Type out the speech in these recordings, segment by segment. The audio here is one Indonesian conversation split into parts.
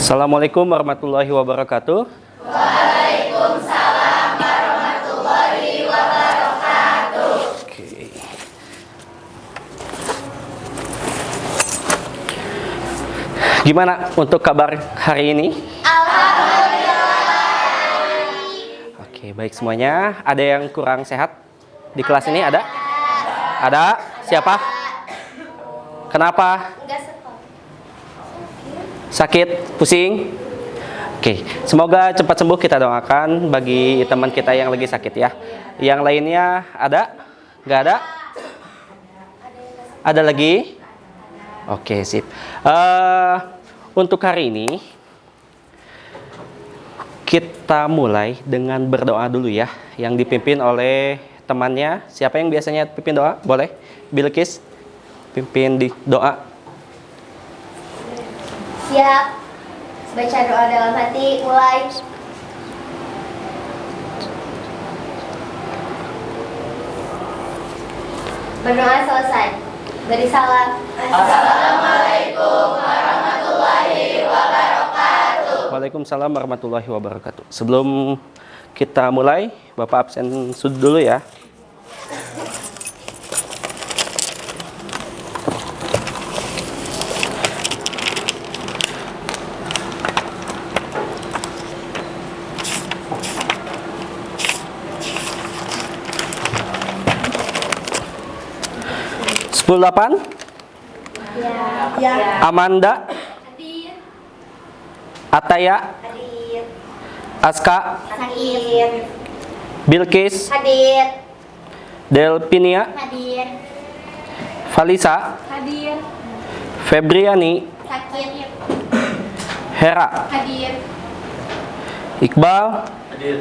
Assalamualaikum warahmatullahi wabarakatuh. Waalaikumsalam warahmatullahi wabarakatuh. Oke. Gimana untuk kabar hari ini? Alhamdulillah. Oke, baik semuanya. Ada yang kurang sehat di kelas ini? Ada? Ada? Siapa? Kenapa? Enggak sekolah. Sakit? Pusing? Oke, semoga cepat sembuh, kita doakan bagi teman kita yang lagi sakit ya. Yang lainnya ada? Nggak ada? Ada lagi? Oke, sip. Untuk hari ini kita mulai dengan berdoa dulu ya, yang dipimpin oleh temannya. Siapa yang biasanya pimpin doa? Boleh? Bilqis pimpin di doa. Siap. Baca doa dalam hati, mulai. Berdoa selesai. Beri salam. Assalamualaikum warahmatullahi wabarakatuh. Waalaikumsalam warahmatullahi wabarakatuh. Sebelum kita mulai, Bapak absen dulu ya. Sepuluh 8. Ya. Amanda, Hadir. Ataya, Hadir. Aska, Sakit. Bilqis, Hadir. Delpinia, Hadir. Valisa, Hadir. Febriani, Sakit. Hera, Hadir. Iqbal, Hadir.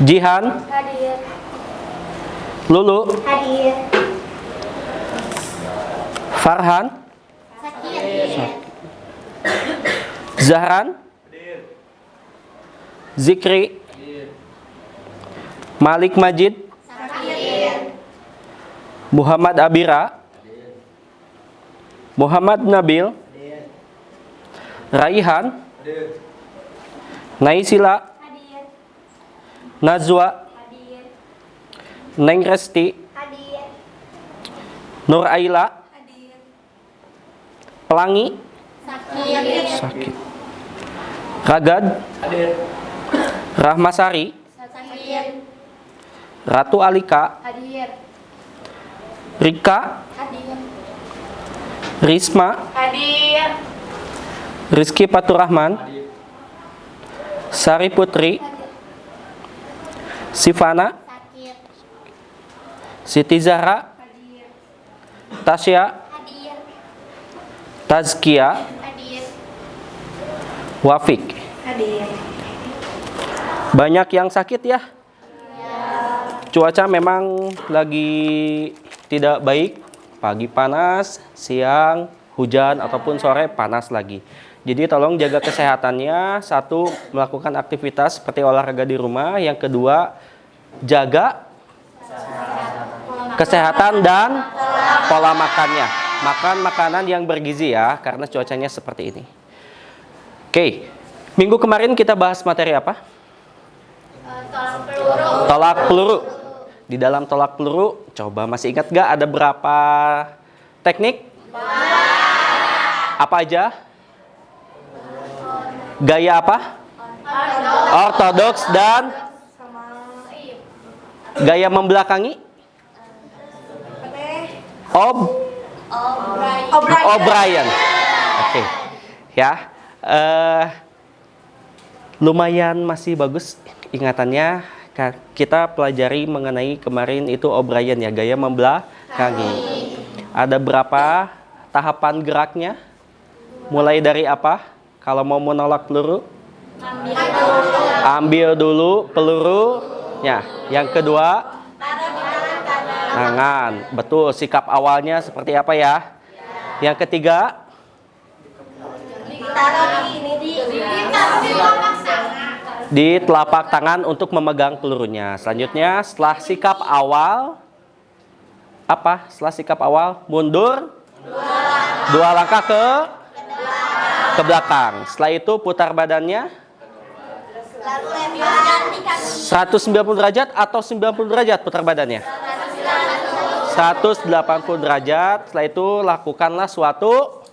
Jihan, Hadir. Lulu, Hadir. Farhan, Sakit. Zahran, Hadir. Zikri, Hadir. Malik Majid, Sakit. Muhammad Abira, Muhammad Nabil, Hadir. Raihan, Hadir. Naisila, Hadir. Nazwa, Hadir. Neng Resti, Hadir. Nur Aila, Hadir. Pelangi, Sakit. sakit, Ragad, Hadir. Rahmasari, Sakit. Ratu Alika, Hadir. Rika, Hadir. Risma, Hadir. Rizky Paturahman, Hadir. Sari Putri, Sivana, Sakit. Siti Zahra, Hadir. Tasya, Hadir. Tazkia, Hadir. Wafik. Hadir. Banyak yang sakit ya. Cuaca memang lagi tidak baik. Pagi panas, siang hujan, ataupun sore panas lagi. Jadi tolong jaga kesehatannya. Satu, melakukan aktivitas seperti olahraga di rumah. Yang kedua, jaga kesehatan dan pola makannya. Makan makanan yang bergizi ya, karena cuacanya seperti ini. Oke, minggu kemarin kita bahas materi apa? Tolak peluru. Tolak peluru. Di dalam tolak peluru, coba masih ingat gak ada berapa teknik? Apa aja? Gaya apa? Ortodoks dan gaya membelakangi? O'Brien. Oke. Ya. Lumayan masih bagus ingatannya. Kita pelajari mengenai kemarin itu O'Brien ya, gaya membelakangi. Ada berapa tahapan geraknya? Mulai dari apa? Kalau mau menolak peluru? Ambil dulu pelurunya. Yang kedua, tangan. Betul, sikap awalnya seperti apa ya? Yang ketiga, di telapak tangan untuk memegang pelurunya. Selanjutnya, setelah sikap awal, apa? Setelah sikap awal, mundur. Dua langkah ke ke belakang. Setelah itu putar badannya Lalu lempar di kaki. 190 derajat atau 90 derajat putar badannya? 180 derajat. Setelah itu lakukanlah suatu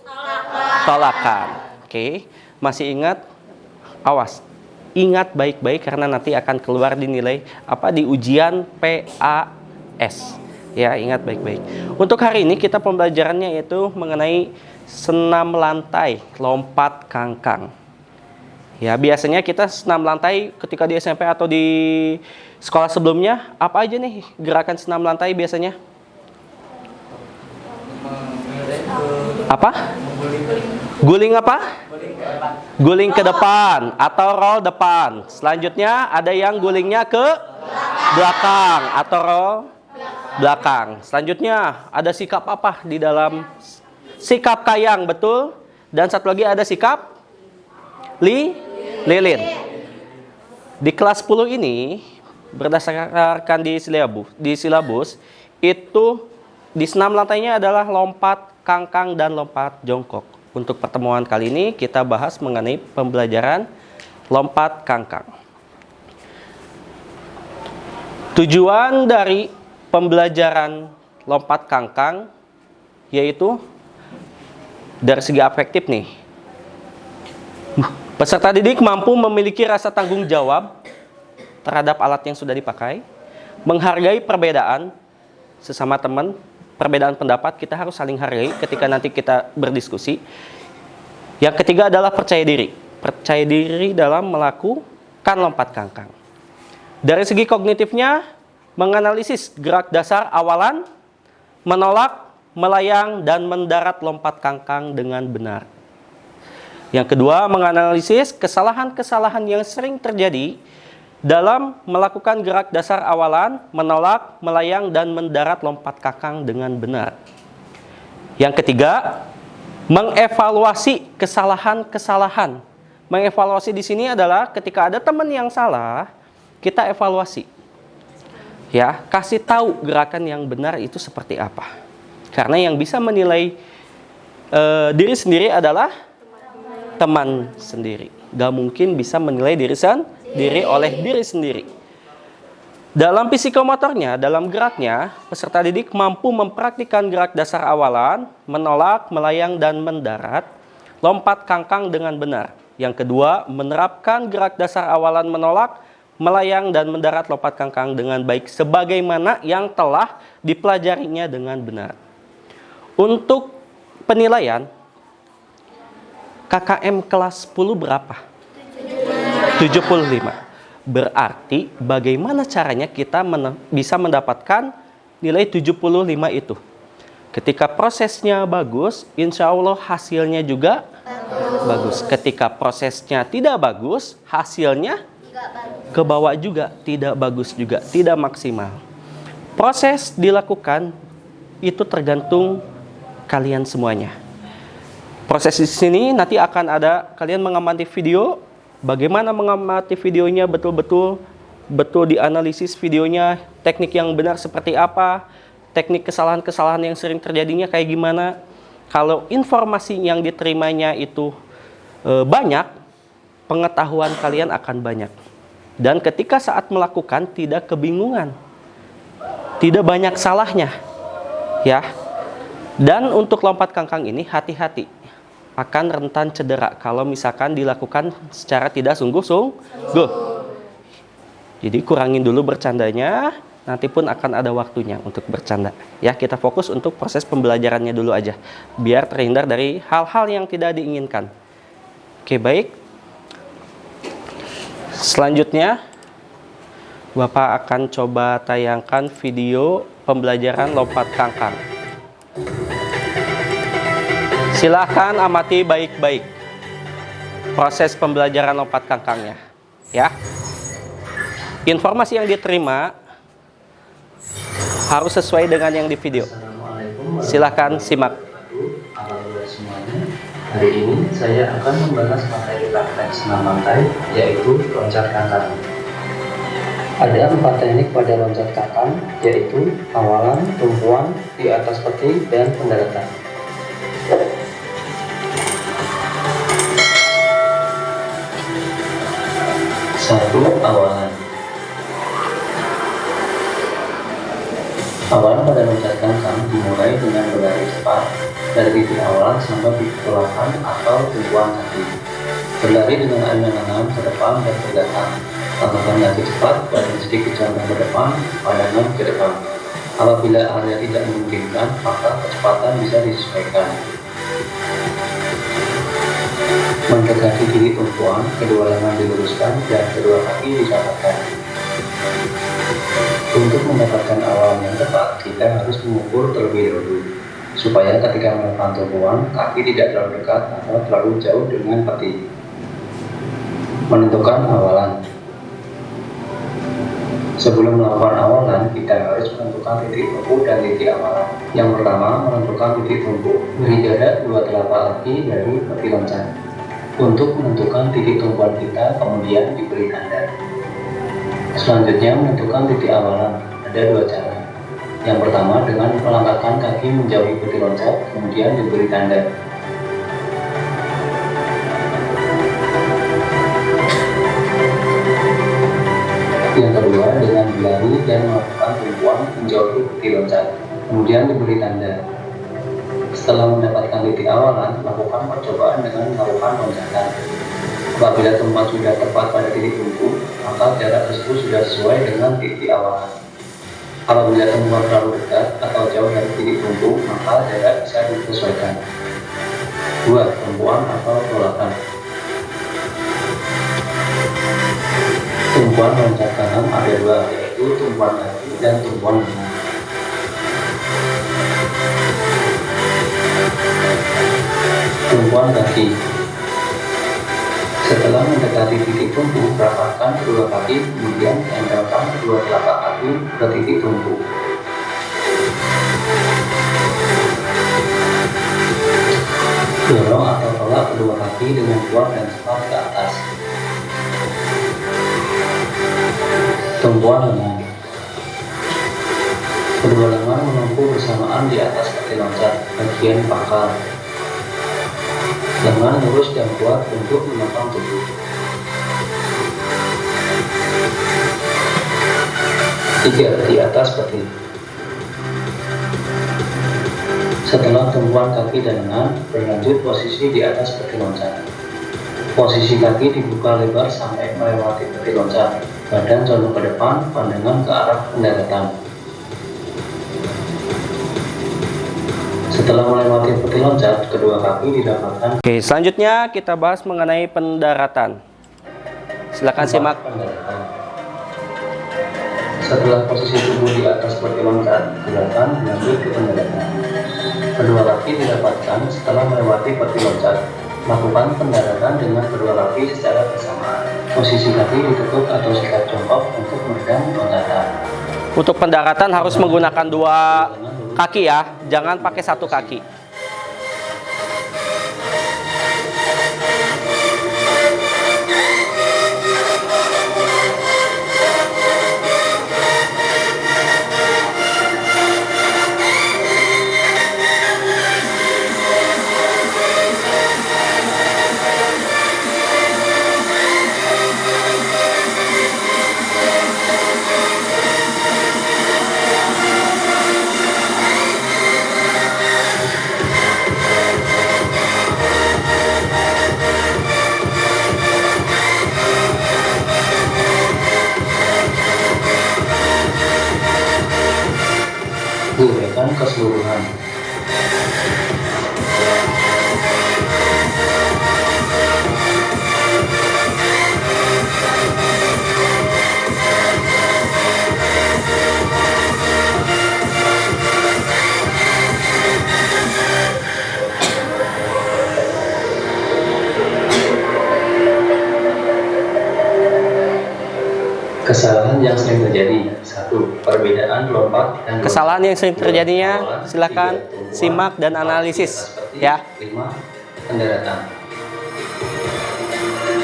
tolakan. Oke, masih ingat? Awas, ingat baik-baik karena nanti akan keluar di nilai di ujian PAS. Ya, ingat baik-baik. Untuk hari ini kita pembelajarannya yaitu mengenai senam lantai, lompat kangkang. Ya, biasanya kita senam lantai ketika di SMP atau di sekolah sebelumnya, apa aja nih gerakan senam lantai biasanya? Apa? Guling apa? Guling ke depan atau roll depan. Selanjutnya ada yang gulingnya ke belakang atau roll belakang. Selanjutnya ada sikap apa di dalam sikap kayang, betul? Dan satu lagi ada sikap lilin. Di kelas 10 ini berdasarkan di silabus itu di senam lantainya adalah lompat kangkang dan lompat jongkok. Untuk pertemuan kali ini kita bahas mengenai pembelajaran lompat kangkang. Tujuan dari pembelajaran lompat kangkang yaitu dari segi afektif nih. Peserta didik mampu memiliki rasa tanggung jawab terhadap alat yang sudah dipakai, menghargai perbedaan sesama teman, perbedaan pendapat kita harus saling hargai ketika nanti kita berdiskusi. Yang ketiga adalah percaya diri dalam melakukan lompat kangkang. Dari segi kognitifnya, menganalisis gerak dasar awalan, menolak, melayang, dan mendarat lompat kangkang dengan benar. Yang kedua, menganalisis kesalahan-kesalahan yang sering terjadi dalam melakukan gerak dasar awalan, menolak, melayang, dan mendarat lompat kangkang dengan benar. Yang ketiga, mengevaluasi kesalahan-kesalahan. Mengevaluasi di sini adalah ketika ada teman yang salah, kita evaluasi. Ya, kasih tahu gerakan yang benar itu seperti apa. Karena yang bisa menilai diri sendiri adalah teman sendiri. Gak mungkin bisa menilai diri sendiri oleh diri sendiri. Dalam psikomotornya, dalam geraknya, peserta didik mampu mempraktikkan gerak dasar awalan, menolak, melayang, dan mendarat, lompat kangkang dengan benar. Yang kedua, menerapkan gerak dasar awalan, menolak, melayang, dan mendarat lompat kangkang dengan baik sebagaimana yang telah dipelajarinya dengan benar. Untuk penilaian, KKM kelas 10 berapa? 75. Berarti bagaimana caranya kita bisa mendapatkan nilai 75 itu? Ketika prosesnya bagus, insya Allah hasilnya juga bagus. Ketika prosesnya tidak bagus, hasilnya ke bawah juga, tidak bagus juga, tidak maksimal. Proses dilakukan itu tergantung kalian semuanya. Proses di sini nanti akan ada kalian mengamati video, bagaimana mengamati videonya betul dianalisis videonya, teknik yang benar seperti apa, teknik kesalahan-kesalahan yang sering terjadinya kayak gimana. Kalau informasi yang diterimanya itu banyak, pengetahuan kalian akan banyak. Dan ketika saat melakukan tidak kebingungan, tidak banyak salahnya, ya. Dan untuk lompat kangkang ini hati-hati, akan rentan cedera kalau misalkan dilakukan secara tidak sungguh-sungguh. Jadi kurangin dulu bercandanya, nanti pun akan ada waktunya untuk bercanda. Ya, kita fokus untuk proses pembelajarannya dulu aja, biar terhindar dari hal-hal yang tidak diinginkan. Oke, baik. Selanjutnya, Bapak akan coba tayangkan video pembelajaran lompat kangkang. Silahkan amati baik-baik proses pembelajaran lompat kangkangnya, ya. Informasi yang diterima harus sesuai dengan yang di video. Silahkan simak. Hari ini saya akan membahas materi praktek senam lantai, yaitu loncat kangkang. Ada 4 teknik pada loncat kangkang, yaitu awalan, tumpuan, di atas peti, dan pendaratan. 1. Awalan. Awalan pada loncat kangkang dimulai dengan berlari cepat dari titik awal sampai titik tolakan atau tumpuan kaki. Berlari dengan alingan lengan ke depan dan ke belakang. Langkahkan kaki cepat, badan sedikit condong ke depan, pandangan ke depan. Apabila area tidak memungkinkan, maka kecepatan bisa disesuaikan. Mendekati titik tumpuan, kedua lengan diluruskan dan kedua kaki disatukan. Untuk mendapatkan awalan yang tepat, kita harus mengukur terlebih dahulu, supaya ketika melakukan tumpuan, kaki tidak terlalu dekat atau terlalu jauh dengan peti. Menentukan awalan. Sebelum melakukan awalan, kita harus menentukan titik tumpu dan titik awalan. Yang pertama, menentukan titik tumpu. Beri jarak 2 telapak kaki dari peti loncat. Untuk menentukan titik tumpuan kita, kemudian diberi tanda. Selanjutnya, menentukan titik awalan. Ada 2 cara. Yang pertama, dengan melangkahkan kaki menjauhi peti loncat, kemudian diberi tanda. Yang kedua, dengan berlari dan melakukan tumpuan menjauhi peti loncat, kemudian diberi tanda. Setelah mendapatkan titik awalan, lakukan percobaan dengan melakukan loncatan. Apabila tumpuan sudah tepat pada titik tumpu, maka jarak tersebut sudah sesuai dengan titik awalan. Apabila tumpuan terlalu dekat atau jauh dari titik tumpu, maka jarak bisa disesuaikan. 2. Tumpuan atau tolakan. Tumpuan loncat kanan ada 2, yaitu tumpuan kaki dan tumpuan lengan. Tumpuan kaki. Setelah mendekati titik tumpu, rapatkan kedua kaki, kemudian tempelkan kedua telapak kaki ke titik tumpu. Dorong atau tolak kedua kaki dengan kuat dan cepat ke atas. Tumpuan lengan. Kedua lengan menumpu bersamaan di atas peti loncat, bagian pangkal. Lengan lurus dan kuat untuk menopang tubuh. 3. Di atas peti. Setelah tumpuan kaki dan lengan, berlanjut posisi di atas peti loncat. Posisi kaki dibuka lebar sampai melewati peti loncat. Badan condong ke depan, pandangan ke arah pendaratan. Setelah melewati peti loncat, kedua kaki didapatkan. Oke, selanjutnya kita bahas mengenai pendaratan. Silakan simak. Pendaratan. Setelah posisi tubuh di atas peti loncat, silakan lanjut ke pendaratan. Kedua kaki didapatkan setelah melewati peti loncat. Lakukan pendaratan dengan kedua kaki secara bersamaan. Posisi kaki ditekuk atau sikap jongkok untuk meredam loncatan. Untuk pendaratan harus menggunakan 2 kaki ya, jangan pakai 1 kaki. Gerakan keseluruhan. Kesalahan yang sering terjadi. 1. Perbedaan lompat dan Kesalahan yang sering terjadinya, silakan simak dan analisis ya. 5. Pendaratan.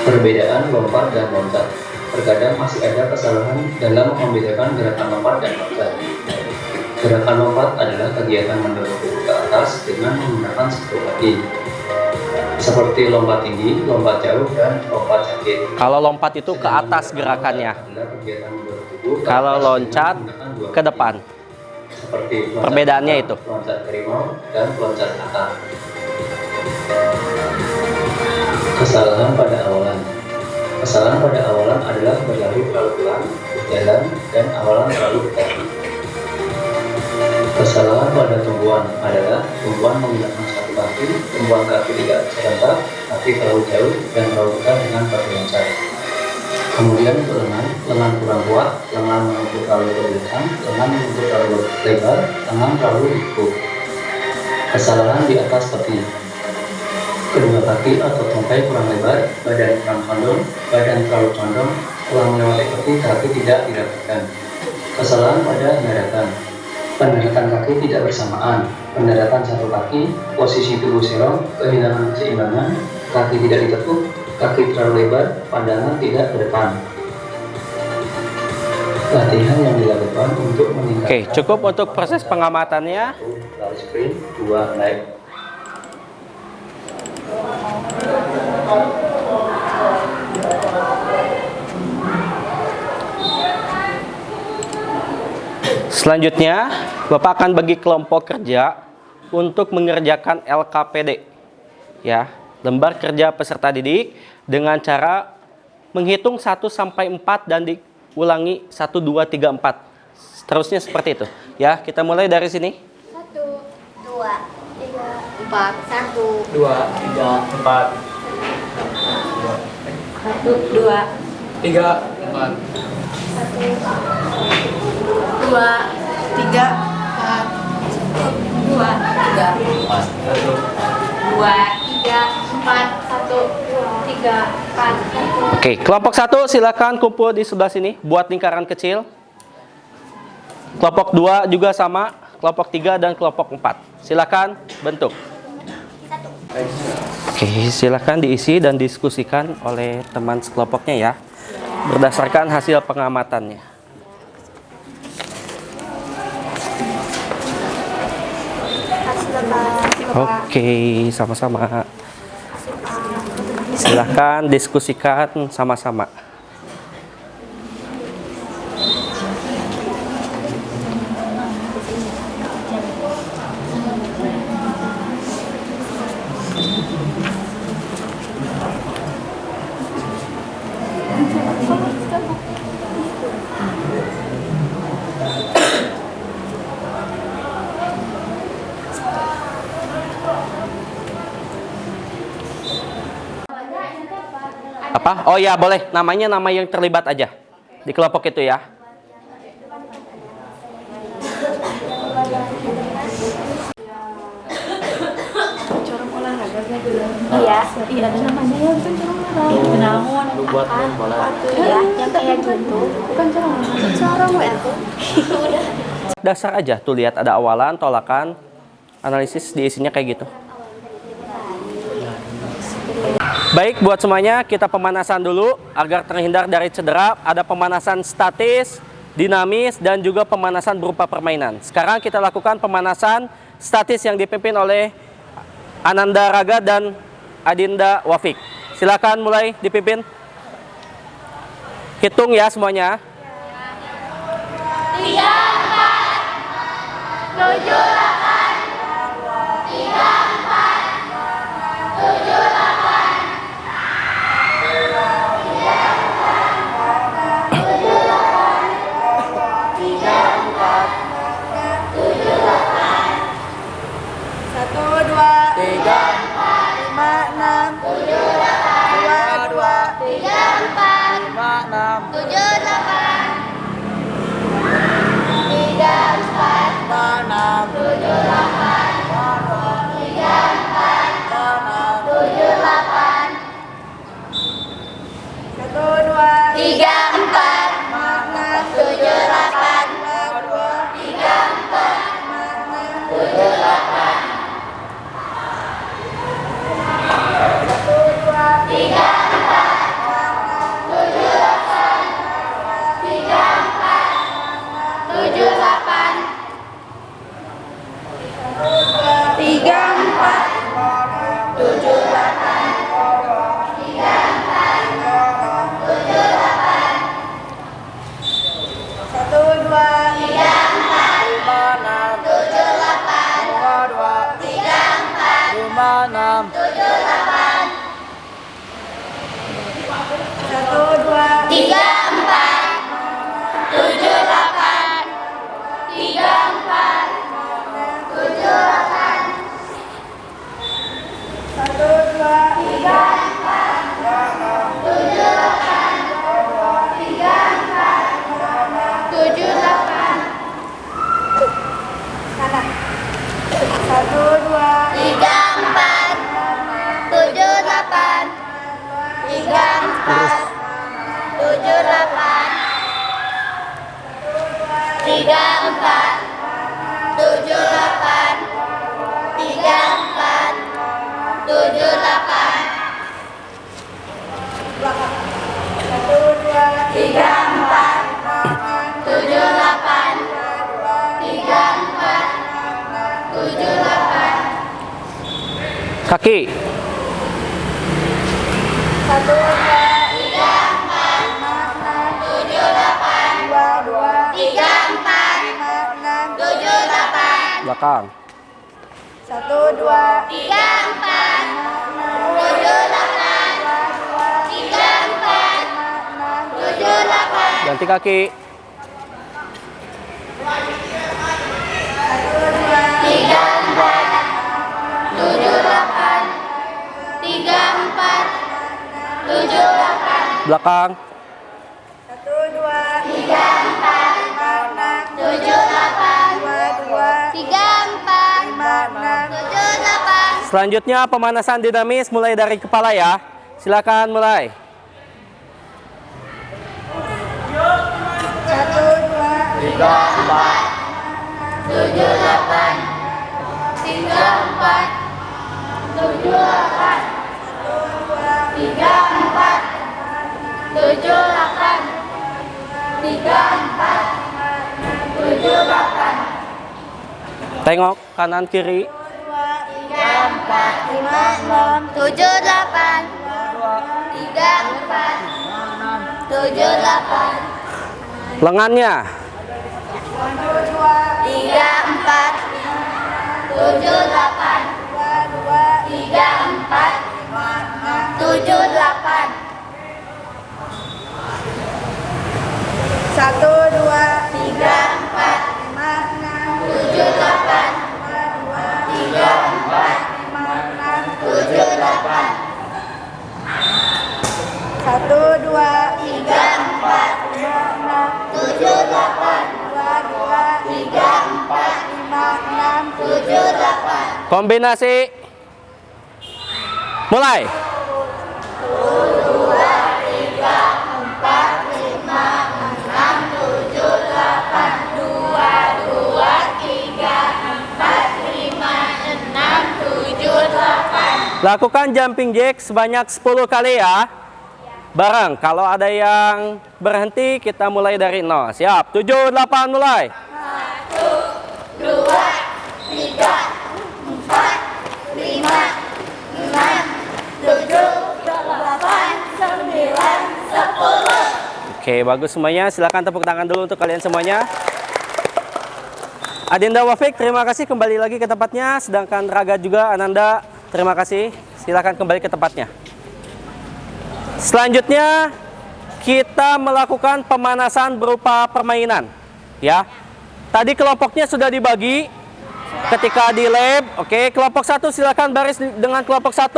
Perbedaan lompat dan loncat. Terkadang masih ada kesalahan dalam membedakan gerakan lompat dan loncat. Gerakan lompat adalah kegiatan mendorong tubuh ke atas dengan menggunakan satu kaki. seperti lompat tinggi, lompat jauh, dan lompat sakit. Kalau lompat itu ke atas gerakannya. Adalah kegiatan bertubuh Kalau loncat ke depan. seperti Perbedaannya itu. loncat harimau dan loncat akar. Kesalahan pada awalan. Kesalahan pada awalan adalah berlari terlalu pelan, jalan, dan awalan terlalu dekat. Kesalahan pada tumbuhan adalah tumbuhan menggunakan satu kaki, tumbuhan kaki tidak serentak, kaki terlalu jauh, dan terlalu dekat dengan kaki loncat. Kemudian lengan kurang kuat, lengan menumpuk terlalu berlebihan, lengan menumpuk terlalu lebar, lengan terlalu dikuk. Kesalahan di atas seperti kedua kaki atau tungkai kurang lebar, badan kurang condong, badan terlalu condong, tulang melewati kaki tidak dirapatkan. Kesalahan pada pendaratan. Pendaratan kaki tidak bersamaan, pendaratan satu kaki, posisi tubuh serong, kehilangan keseimbangan, kaki tidak ditekuk, kaki terlalu lebar, pandangan tidak ke depan. Latihan yang dilakukan untuk meningkatkan. Oke, cukup untuk proses pengamatannya. Lari sprint, 2 naik. Selanjutnya, Bapak akan bagi kelompok kerja untuk mengerjakan LKPD. Ya, lembar kerja peserta didik dengan cara menghitung 1 sampai 4 dan diulangi 1 2 3 4. Seterusnya seperti itu. Ya, kita mulai dari sini. 1, 2, 3, 4, 1, 2, 3, 4. 1, 2, 3, 4. 2, 3, 4, 2, 3, 4, 1, 2, 3, 4, 1. Oke, kelompok 1 silakan kumpul di sebelah sini buat lingkaran kecil. Kelompok 2 juga sama, kelompok 3 dan kelompok 4. Silakan bentuk. Oke, silakan diisi dan diskusikan oleh teman sekelompoknya ya, berdasarkan hasil pengamatannya. Oke, sama-sama. Silahkan diskusikan sama-sama. Apa? Oh ya, boleh. Namanya nama yang terlibat aja di kelompok itu ya. Iya, iya ada namanya ya, bukan corong olahraga. Kenaun, ya, yang kayak gitu. Bukan corong olahraga. Corong ya tuh. Udah. Dasar aja tuh, lihat ada awalan, tolakan, analisis diisinya kayak gitu. Baik, buat semuanya kita pemanasan dulu agar terhindar dari cedera. Ada pemanasan statis, dinamis, dan juga pemanasan berupa permainan. Sekarang kita lakukan pemanasan statis yang dipimpin oleh Ananda Raga dan Adinda Wafik. Silakan mulai dipimpin. Hitung ya semuanya. 3, 4, 7, 8, 3, 4, 7, 8. Tujuh, Kaki. 1, 2, 3, 4, 5, 6, 7, 8. Belakang. 1, 2, 3, 4, 7, 8. 3, 4, 7, 8. Ganti kaki. 1, 2, 3, 4, 7, 8. Belakang. 1, 2, 3, 4, 5, 6, 7, 8. 2, 2, 3, 4, 5, 6, 7, 8. Selanjutnya pemanasan dinamis mulai dari kepala ya. Silakan mulai. 1, 2, 3, 4, 7, 8. 3, 4, 7, 8. 3, 4, 7, 8. 3, 4, 7, 8. Tengok kanan kiri. 2, 3, 4, 5, 6, 7, 8. 3, 4, 7, 8. Lengannya. 3, 4, 7, 8. 3, 4, 7, 8. 1, 2, 3, 4, 5, 6, 7, 8. 3, 4, 5, 6, 7, 8. 1, 2, 3, 4, 5, 6, 7, 8. 2, 2, 3, 4, 5, 6, 7, 8. Kombinasi. Mulai. 8. Lakukan jumping jack sebanyak 10 kali ya. Bareng. Kalau ada yang berhenti, kita mulai dari 0. Siap. 7, 8, mulai. 1, 2, 3, 4, 5, 6, 7, 8, 9, 10. Oke, bagus semuanya. Silakan tepuk tangan dulu untuk kalian semuanya. Adinda Wafik, terima kasih kembali lagi ke tempatnya. Sedangkan Raga juga, Ananda, terima kasih. Silakan kembali ke tempatnya. Selanjutnya, kita melakukan pemanasan berupa permainan. Ya, tadi kelompoknya sudah dibagi ketika di lab. Oke, kelompok 1 silakan baris dengan kelompok 1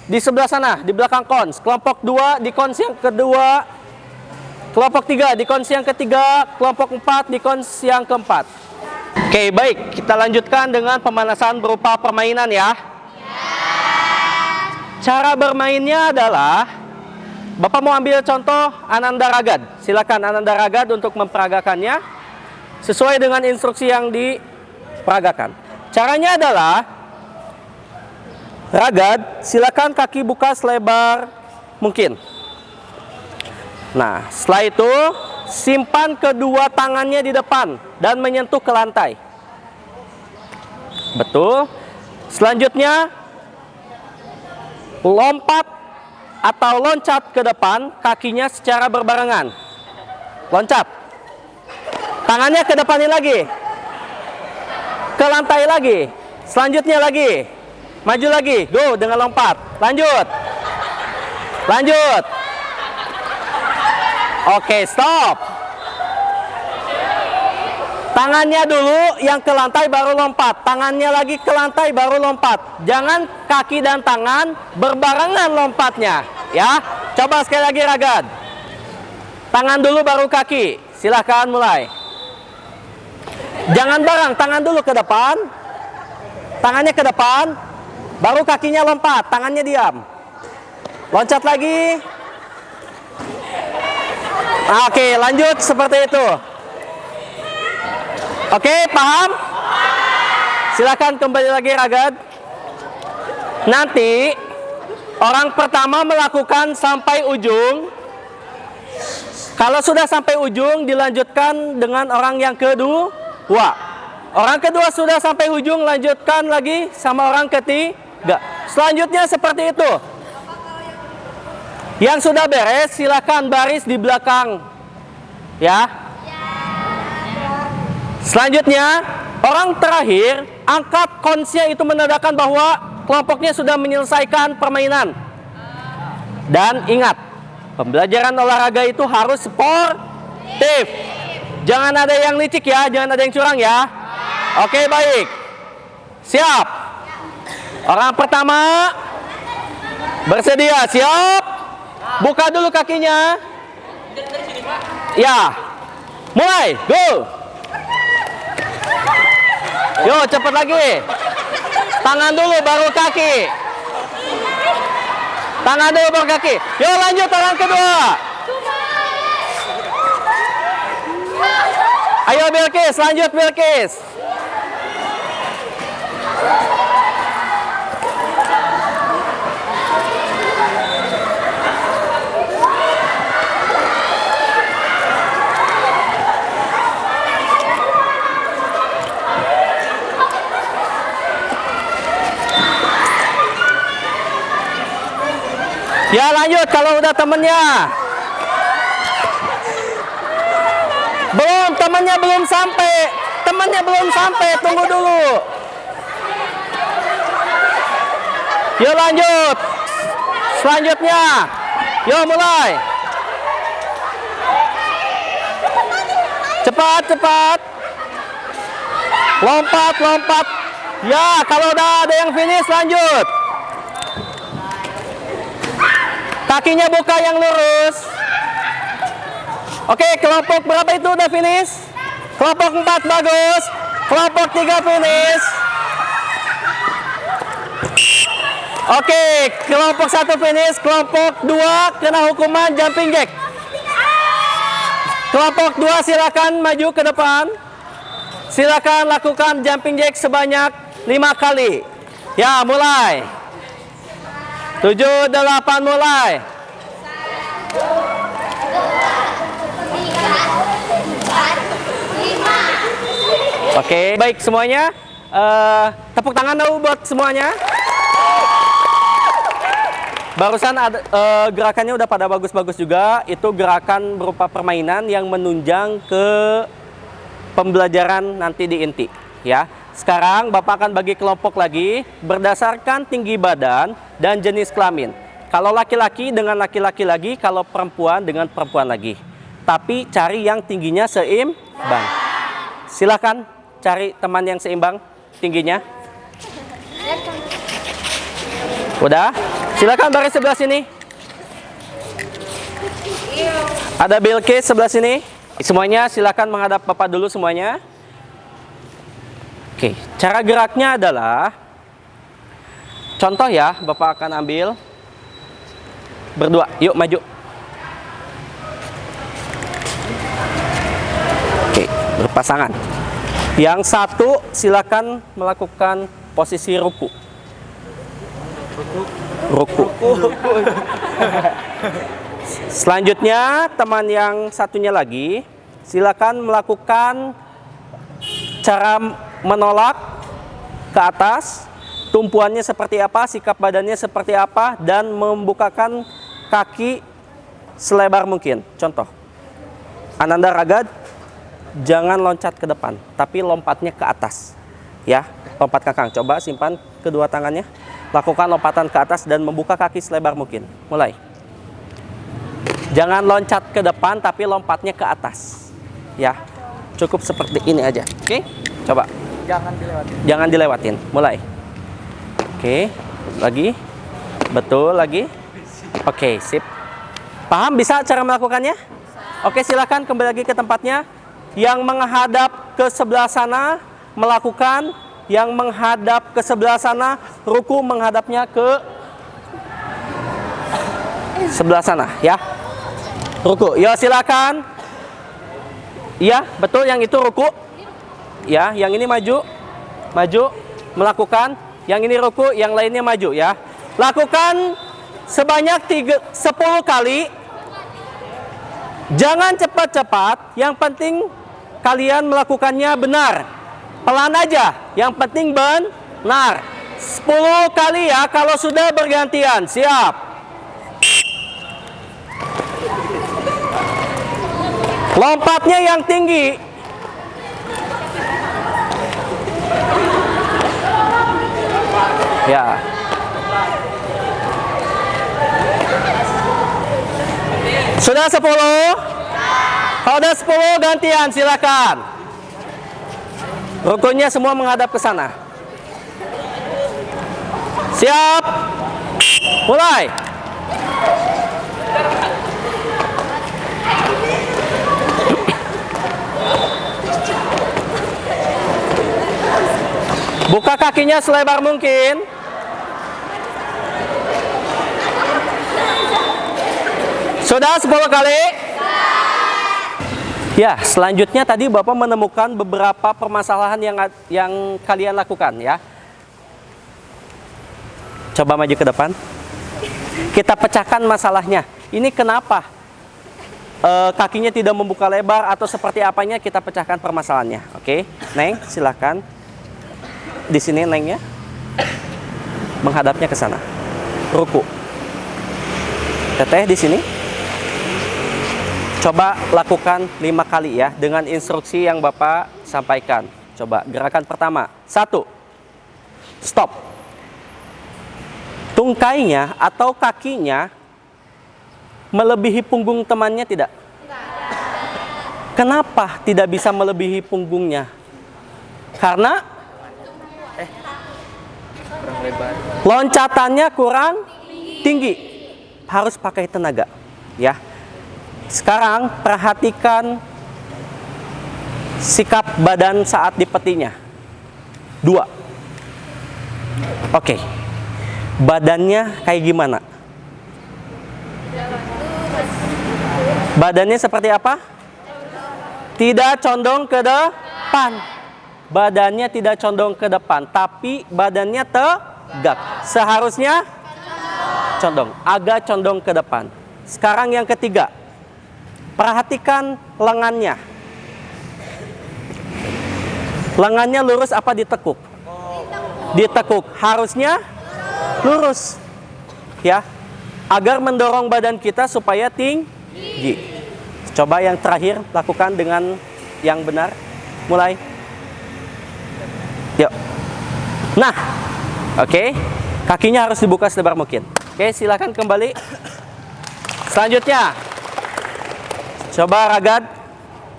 di sebelah sana, di belakang kons. Kelompok 2 di kons yang kedua. Kelompok 3 di kons yang ketiga. Kelompok 4 di kons yang keempat. Oke, baik. Kita lanjutkan dengan pemanasan berupa permainan ya. Cara bermainnya adalah, Bapak mau ambil contoh Ananda Ragad. Silakan Ananda Ragad untuk memperagakannya sesuai dengan instruksi yang diperagakan. Caranya adalah, Ragad, silakan kaki buka selebar mungkin. Nah, setelah itu simpan kedua tangannya di depan dan menyentuh ke lantai. Betul. Selanjutnya, lompat atau loncat ke depan, kakinya secara berbarengan. Loncat. Tangannya ke depanin lagi. Ke lantai lagi. Selanjutnya lagi. Maju lagi. Go dengan lompat. Lanjut. Lanjut. Oke, stop. Tangannya dulu yang ke lantai baru lompat. Tangannya lagi ke lantai baru lompat. Jangan kaki dan tangan berbarengan lompatnya. Ya, coba sekali lagi Ragad. Tangan dulu baru kaki. Silahkan mulai. Jangan bareng, tangan dulu ke depan. Tangannya ke depan. Baru kakinya lompat, tangannya diam. Loncat lagi. Oke, lanjut seperti itu. Oke, paham? Silakan kembali lagi Ragad. Nanti orang pertama melakukan sampai ujung. Kalau sudah sampai ujung, dilanjutkan dengan orang yang kedua. Orang kedua sudah sampai ujung, lanjutkan lagi sama orang ketiga. Selanjutnya seperti itu. Yang sudah beres, silakan baris di belakang. Ya. Selanjutnya, orang terakhir angkat konsnya, itu menandakan bahwa kelompoknya sudah menyelesaikan permainan. Dan ingat, pembelajaran olahraga itu harus sportif. Jangan ada yang licik ya, jangan ada yang curang ya. Oke, baik. Siap. Orang pertama bersedia, siap. Buka dulu kakinya. Ya. Mulai, go. Yo, cepat lagi. Tangan dulu baru kaki. Tangan dulu baru kaki. Yo, lanjut tangan kedua. Ayo Bilkis, lanjut Bilkis. Ya lanjut kalau udah temennya. Belum, temennya belum sampai. Temennya belum sampai, tunggu dulu. Yuk lanjut. Selanjutnya. Yuk mulai. Cepat, cepat. Lompat, lompat. Ya, kalau udah ada yang finish lanjut. Kakinya buka yang lurus. Oke, kelompok berapa itu udah finish? Kelompok 4 bagus. Kelompok 3 finish. Oke, kelompok 1 finish. Kelompok 2 kena hukuman jumping jack. Kelompok 2 silakan maju ke depan. Silakan lakukan jumping jack sebanyak 5 kali. Ya, mulai. 7, 8, mulai. Oke, baik semuanya. Tepuk tangan dulu buat semuanya. Barusan ada, gerakannya udah pada bagus-bagus juga. Itu gerakan berupa permainan yang menunjang ke pembelajaran nanti di inti. Ya. Sekarang Bapak akan bagi kelompok lagi berdasarkan tinggi badan dan jenis kelamin. Kalau laki-laki dengan laki-laki lagi, kalau perempuan dengan perempuan lagi. Tapi cari yang tingginya seimbang. Silakan cari teman yang seimbang tingginya. Udah? Silakan baris sebelah sini. Ada Bilkis sebelah sini. Semuanya silakan menghadap Bapak dulu semuanya. Oke, cara geraknya adalah contoh ya, Bapak akan ambil berdua. Yuk maju. Oke, berpasangan. Yang satu silakan melakukan posisi ruku. Ruku. Selanjutnya teman yang satunya lagi silakan melakukan cara menolak ke atas, tumpuannya seperti apa, sikap badannya seperti apa, dan membukakan kaki selebar mungkin. Contoh, Ananda Ragad, jangan loncat ke depan, tapi lompatnya ke atas. Ya, lompat kakang. Coba simpan kedua tangannya, lakukan lompatan ke atas dan membuka kaki selebar mungkin. Mulai. Jangan loncat ke depan, tapi lompatnya ke atas. Ya, cukup seperti ini aja. Oke, coba. Jangan dilewatin. Mulai. Oke, lagi. Betul, lagi. Oke, sip. Paham bisa cara melakukannya? Oke, silakan kembali lagi ke tempatnya. Yang menghadap ke sebelah sana melakukan yang menghadap ke sebelah sana, ruku menghadapnya ke sebelah sana ya. Ruku. Ya silakan. Iya, betul yang itu ruku. Ya, yang ini maju. Maju melakukan, yang ini ruku, yang lainnya maju ya. Lakukan sebanyak 10 kali. Jangan cepat-cepat, yang penting kalian melakukannya benar. Pelan aja, yang penting benar. 10 kali ya, kalau sudah bergantian. Siap. Lompatnya yang tinggi. Ya. Sudah 10? Kalau udah 10 gantian silakan. Rukunnya semua menghadap ke sana. Siap. Mulai. Buka kakinya selebar mungkin. Sudah 10 kali? Ya, selanjutnya tadi Bapak menemukan beberapa permasalahan yang kalian lakukan ya. Coba maju ke depan. Kita pecahkan masalahnya. Ini kenapa kakinya tidak membuka lebar atau seperti apanya, kita pecahkan permasalahannya. Oke, Neng, silakan. Di sini Nengnya menghadapnya ke sana. Ruku. Teteh di sini. Coba lakukan 5 kali ya dengan instruksi yang Bapak sampaikan. Coba gerakan pertama. 1. Stop. Tungkainya atau kakinya melebihi punggung temannya tidak? Kenapa tidak bisa melebihi punggungnya? Karena loncatannya kurang tinggi. Harus pakai tenaga ya. Sekarang perhatikan sikap badan saat dipetinya. 2. Oke. Badannya kayak gimana? Badannya seperti apa? Tidak condong ke depan. Badannya tidak condong ke depan, tapi badannya tegak. Seharusnya condong, agak condong ke depan. Sekarang yang ketiga. Perhatikan lengannya. Lengannya lurus apa ditekuk? Ditekuk. Harusnya lurus. Ya. Agar mendorong badan kita supaya tinggi. Coba yang terakhir lakukan dengan yang benar. Mulai. Yuk. Nah. Oke. Kakinya harus dibuka selebar mungkin. Oke, silakan kembali. Selanjutnya. Coba Ragad,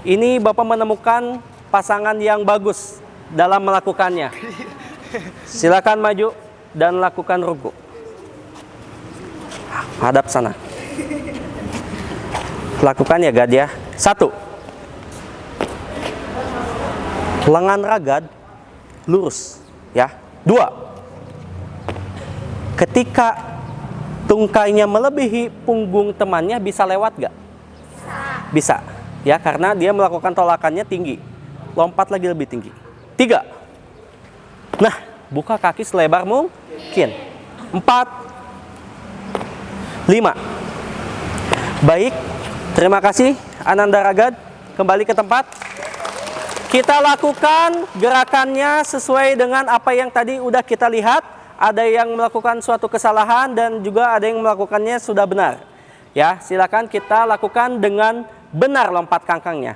ini Bapak menemukan pasangan yang bagus dalam melakukannya. Silakan maju dan lakukan ruku. Hadap sana. Lakukan ya Gad ya. 1. Lengan Ragad lurus ya. 2. Ketika tungkainya melebihi punggung temannya, bisa lewat gak? Bisa, ya, karena dia melakukan tolakannya tinggi. Lompat lagi lebih tinggi. 3. Nah, buka kaki selebar mungkin. 4. 5. Baik, terima kasih Ananda Ragad. Kembali ke tempat. Kita lakukan gerakannya sesuai dengan apa yang tadi udah kita lihat. Ada yang melakukan suatu kesalahan dan juga ada yang melakukannya sudah benar. Ya, silakan kita lakukan dengan benar lompat kangkangnya.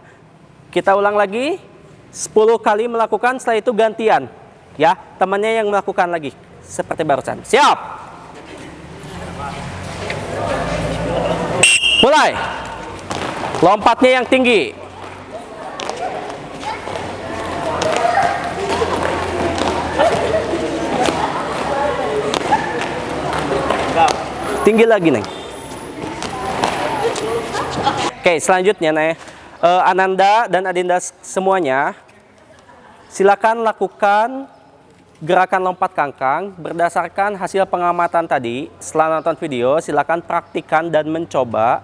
Kita ulang lagi 10 kali melakukan, setelah itu gantian. Ya, temannya yang melakukan lagi seperti barusan. Siap. Mulai. Lompatnya yang tinggi. Tinggi lagi, Neng. Oke, selanjutnya Neng, Ananda dan Adinda semuanya, silakan lakukan gerakan lompat kangkang berdasarkan hasil pengamatan tadi. Setelah nonton video, silakan praktikkan dan mencoba.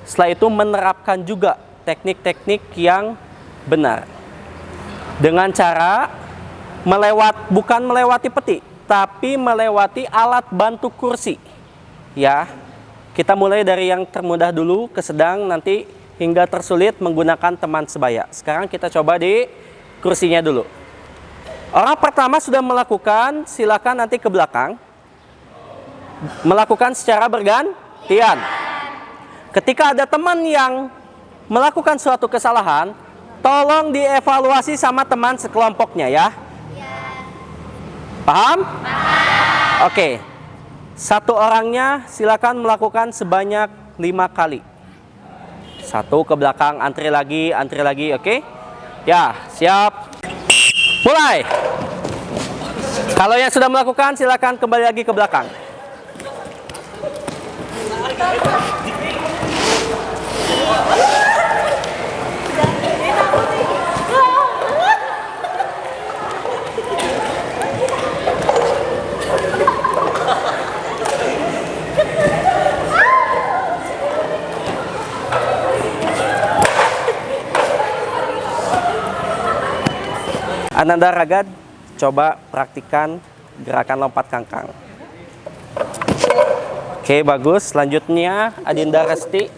Setelah itu menerapkan juga teknik-teknik yang benar. Dengan cara bukan melewati peti, tapi melewati alat bantu kursi. Ya, kita mulai dari yang termudah dulu ke sedang, nanti hingga tersulit menggunakan teman sebaya. Sekarang kita coba di kursinya dulu. Orang pertama sudah melakukan, silakan nanti ke belakang. Melakukan secara bergantian. Ketika ada teman yang melakukan suatu kesalahan, tolong dievaluasi sama teman sekelompoknya ya. Paham? Oke. Satu orangnya silakan melakukan sebanyak 5 kali. Satu ke belakang, antri lagi, oke? Ya, siap. Mulai. Kalau yang sudah melakukan, silakan kembali lagi ke belakang. Ananda Ragad, coba praktikan gerakan lompat kangkang. Oke, bagus. Selanjutnya Adinda Resti.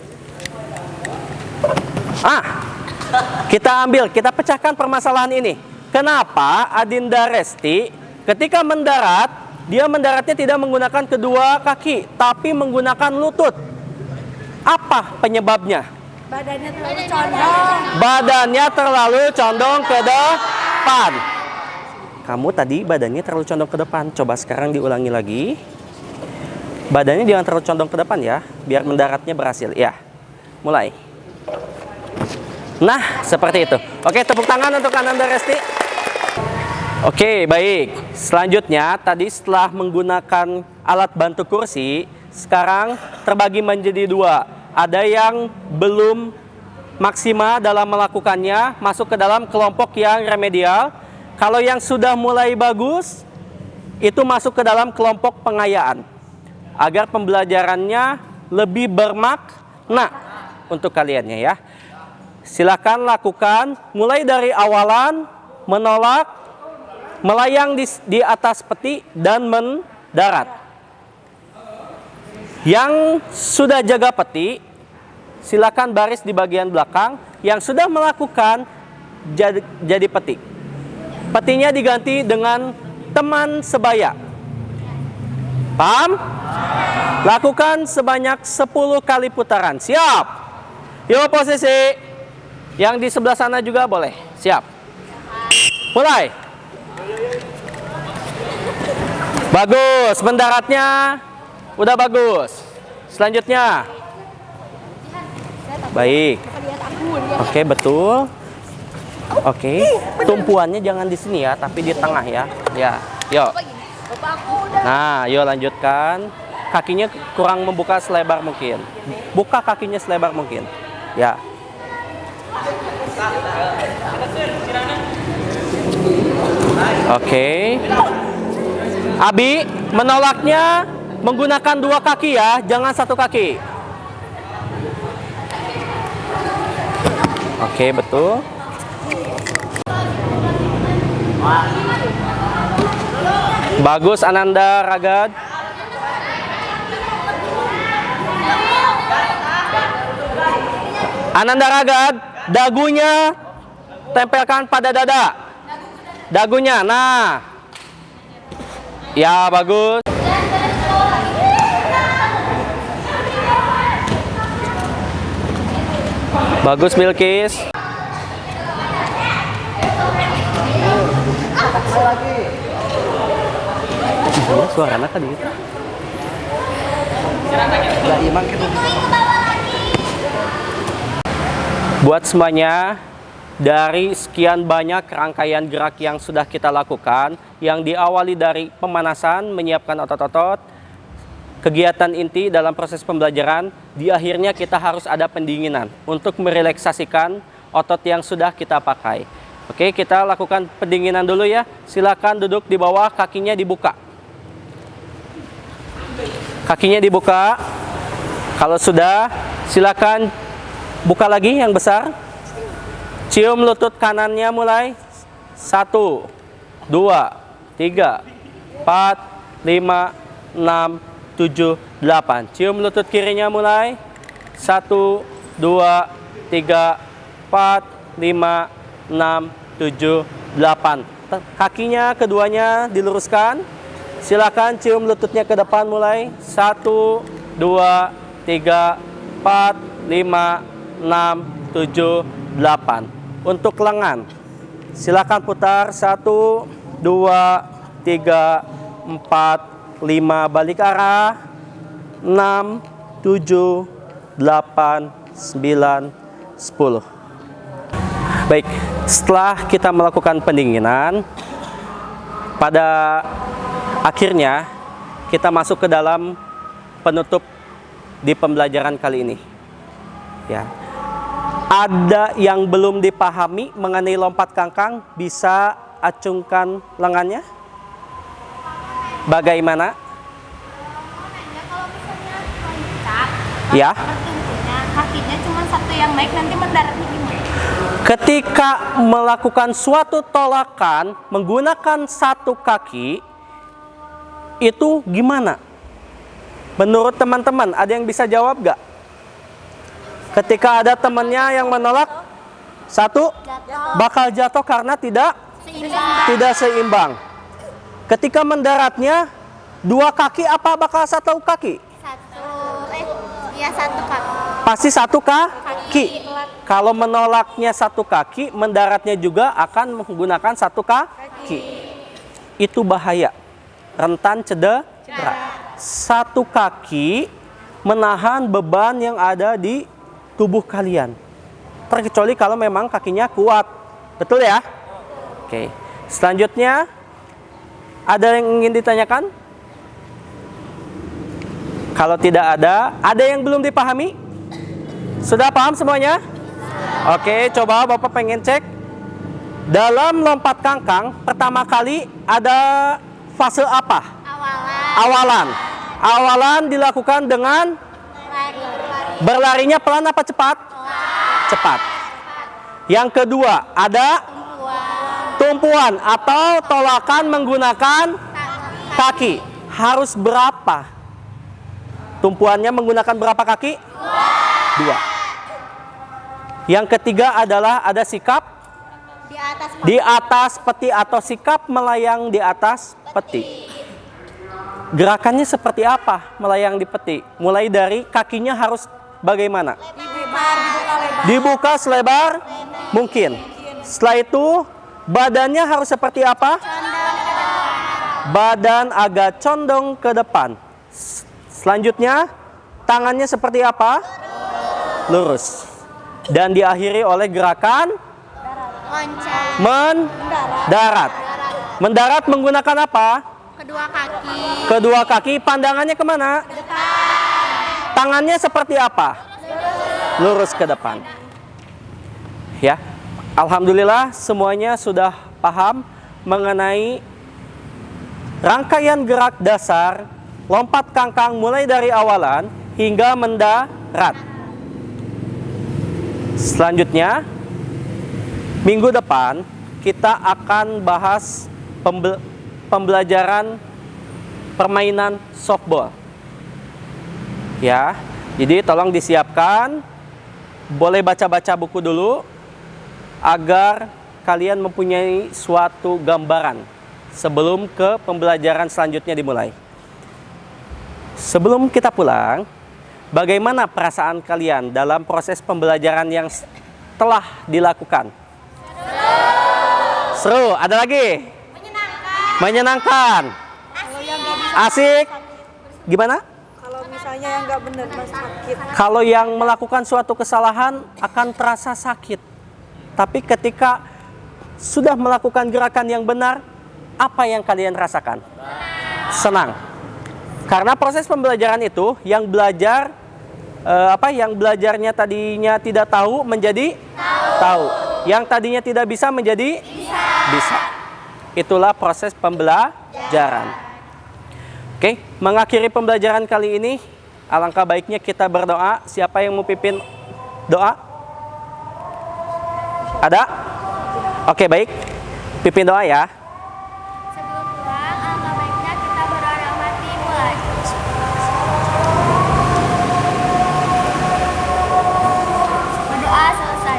Kita pecahkan permasalahan ini. Kenapa Adinda Resti ketika mendarat, dia mendaratnya tidak menggunakan kedua kaki, tapi menggunakan lutut? Apa penyebabnya? Badannya terlalu condong. Badannya terlalu condong ke depan. Kamu tadi badannya terlalu condong ke depan. Coba sekarang diulangi lagi. Badannya jangan terlalu condong ke depan ya, biar mendaratnya berhasil. Ya, mulai. Nah, seperti itu. Oke, tepuk tangan untuk Ananda Resti. Oke, baik. Selanjutnya, tadi setelah menggunakan alat bantu kursi, sekarang terbagi menjadi 2. Ada yang belum maksimal dalam melakukannya, masuk ke dalam kelompok yang remedial. Kalau yang sudah mulai bagus, itu masuk ke dalam kelompok pengayaan. Agar pembelajarannya lebih bermakna untuk kaliannya ya. Silakan lakukan mulai dari awalan, menolak, melayang di atas peti, dan mendarat. Yang sudah jaga peti, silakan baris di bagian belakang. Yang sudah melakukan jadi peti. Petinya diganti dengan teman sebaya. Paham? Lakukan sebanyak 10 kali putaran. Siap? Yuk posisi. Yang di sebelah sana juga boleh. Siap? Mulai. Bagus. Mendaratnya udah bagus. Selanjutnya. Baik. Oke, betul. Oke. Tumpuannya jangan di sini ya, tapi di tengah ya. Ya. Yuk. Nah, yuk lanjutkan. Kakinya kurang membuka selebar mungkin. Buka kakinya selebar mungkin. Ya. Oke. Abi, menolaknya menggunakan 2 kaki ya, jangan 1 kaki. Oke, betul. Bagus Ananda Ragad. Ananda Ragad, dagunya tempelkan pada dada. Dagunya, nah. Ya, bagus. Bagus Bilkis. Suara anak tadi. Buat semuanya, dari sekian banyak rangkaian gerak yang sudah kita lakukan, yang diawali dari pemanasan, menyiapkan otot-otot, kegiatan inti dalam proses pembelajaran, di akhirnya kita harus ada pendinginan untuk merelaksasikan otot yang sudah kita pakai. Oke, kita lakukan pendinginan dulu ya. Silakan duduk di bawah, kakinya dibuka. Kakinya dibuka. Kalau sudah, silakan buka lagi yang besar. Cium lutut kanannya mulai. 1, 2, 3, 4, 5, 6, 7, 8. Cium lutut kirinya mulai. 1, 2, 3, 4, 5, 6, 7, 8. Kakinya keduanya diluruskan. Silakan cium lututnya ke depan mulai. 1, 2, 3, 4, 5, 6, 7, 8. Untuk lengan, silakan putar. 1, 2, 3, 4, 5. Balik arah. 6, 7, 8, 9, 10. Baik, setelah kita melakukan pendinginan, pada akhirnya kita masuk ke dalam penutup di pembelajaran kali ini. Ya. Ada yang belum dipahami mengenai lompat kangkang, bisa acungkan lengannya. Bagaimana? Kalau misalnya loncat, Ya. bertumpunya, kakinya cuma satu yang naik, nanti mendaratnya gimana? Ketika melakukan suatu tolakan menggunakan satu kaki, itu gimana? Menurut teman-teman, ada yang bisa jawab gak? Ketika ada temannya yang menolak, satu, bakal jatuh karena tidak seimbang. Ketika mendaratnya, dua kaki apa bakal satu kaki? Satu kaki. Pasti satu kaki. Kalau menolaknya satu kaki, mendaratnya juga akan menggunakan satu kaki. Itu bahaya. Rentan cedera. Satu kaki menahan beban yang ada di tubuh kalian. Terkecuali kalau memang kakinya kuat. Betul ya? Oke. Selanjutnya, ada yang ingin ditanyakan? Kalau tidak ada yang belum dipahami? Sudah paham semuanya? Oke, coba Bapak pengen cek. Dalam lompat kangkang, pertama kali ada fase apa? Awalan dilakukan dengan berlarinya pelan apa cepat? Cepat. Yang kedua, ada tumpuan atau tolakan menggunakan kaki. Harus berapa? Tumpuannya menggunakan berapa kaki? 2. Yang ketiga adalah ada sikap di atas peti atau sikap melayang di atas peti. Gerakannya seperti apa melayang di peti? Mulai dari kakinya harus bagaimana? Dibuka selebar mungkin. Setelah itu badannya harus seperti apa? Badan agak condong ke depan. Selanjutnya, tangannya seperti apa? Lurus. Dan diakhiri oleh gerakan mendarat. Mendarat menggunakan apa? Kedua kaki. Pandangannya kemana? Tangannya seperti apa? Lurus ke depan. Ya, alhamdulillah semuanya sudah paham mengenai rangkaian gerak dasar lompat kangkang mulai dari awalan hingga mendarat. Selanjutnya, minggu depan kita akan bahas pembelajaran permainan softball. Ya, jadi tolong disiapkan. Boleh baca-baca buku dulu agar kalian mempunyai suatu gambaran sebelum ke pembelajaran selanjutnya dimulai. Sebelum kita pulang, bagaimana perasaan kalian dalam proses pembelajaran yang telah dilakukan? Seru. Ada lagi? Menyenangkan. Asik. Gimana? Kalau misalnya yang nggak benar mas sakit. Kalau yang melakukan suatu kesalahan akan terasa sakit. Tapi ketika sudah melakukan gerakan yang benar, apa yang kalian rasakan? Senang. Karena proses pembelajaran itu yang belajar yang belajarnya tadinya tidak tahu menjadi tahu. Yang tadinya tidak bisa menjadi bisa. Itulah proses pembelajaran. Oke, mengakhiri pembelajaran kali ini, alangkah baiknya kita berdoa. Siapa yang mau pimpin doa? Ada? Oke, baik. Pimpin doa ya. Sebelum pulang, alangkah baiknya kita berdoa mati mulai. Berdoa selesai.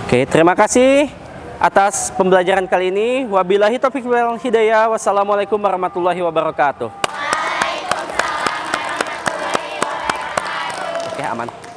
Oke, terima kasih atas pembelajaran kali ini. Wabillahi taufiq wal hidayah. Wassalamualaikum warahmatullahi wabarakatuh. Waalaikumsalam warahmatullahi wabarakatuh. Oke, aman.